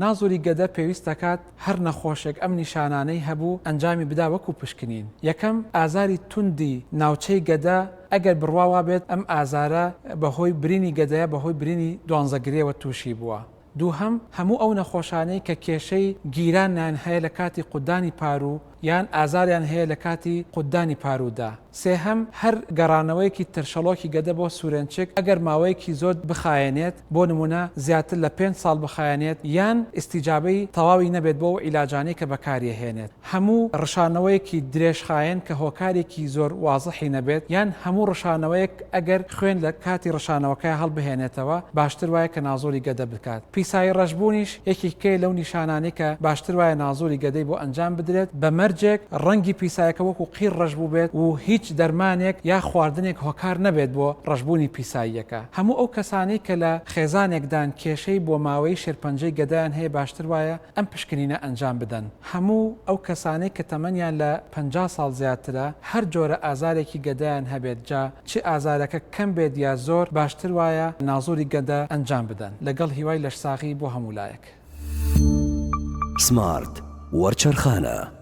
نازۆری گەدە پێویست دەکات هەر نەخۆشێک ئەم نیشانانەی هەبوو ئەنجامی بدا وەکو پشکنین. یەکەم ئازاری توندی ناوچەی گەدە ئەگەر بڕواوا بێت ئەم ئازارە بەهۆی برینی گەدەیە بەهۆی برینی دوانزەگرێەوە تووشی بووە. دووهەم هەموو ئەو نەخۆشانەی کە کێشەی گیرانیان هەیە لە کاتی قودانی پارو یان ئازاریان هەیە لە کاتی قودانی پاروودا. سێهەم هەر گەڕانەوەیەکی ترشەڵۆکی گەدە بۆ سوورێنچک ئەگەر ماوەیەکی زۆر بخایێنێت بۆ نمونە زیاتر لە 5 ساڵ بخایێنێت یان ئیستیجابەی تەواوی نەبێت بۆ ئیلاجانەی کە بەکارهێنێت. هەموو ڕشانەوەیەکی درێژخایەن کە هۆکارێکی زۆر وازەحی نەبێت یان هەموو ڕشانەوەیەک ئەگەر خوێن لە کاتی ڕشانەوەکە هەڵبهێنێتەوە باشتر وایە کە نازۆری گەدە بکات. پیسایی ڕەشبوونیش یەکێکەیە لەو نیشانانەی کە باشتر وایە نازۆری گەدەی بۆ ئەنجام بدرێت بە مەرجێک ڕەنگی پیسایەکە وەکو قیر ڕەشبوو بێت و هیچ دەرمانێک یا خواردنێک هۆکار نەبێت بۆ ڕەشبوونی پیساییەکە. هەموو ئەو کەسانەی کە لە خێزانێکدان کێشەی بۆ ماوەی شێرپەنجەی گەدایان هەیە باشتر وایە ئەم پشکنینە ئەنجام بدەن. هەموو ئەو کەسانەی کە تەمەنیان لە 50 ساڵ زیاترە هەر جۆرە ئازارێکی گەدایان هەبێت جا چه ئازارەکە کەم بێت یا زۆر باشتر وایە نازۆری گەدە ئەنجام بدەن لەگەڵ هیوای لەشساغی بۆ هەموو لایەک. سمارت وەرچەرخانە.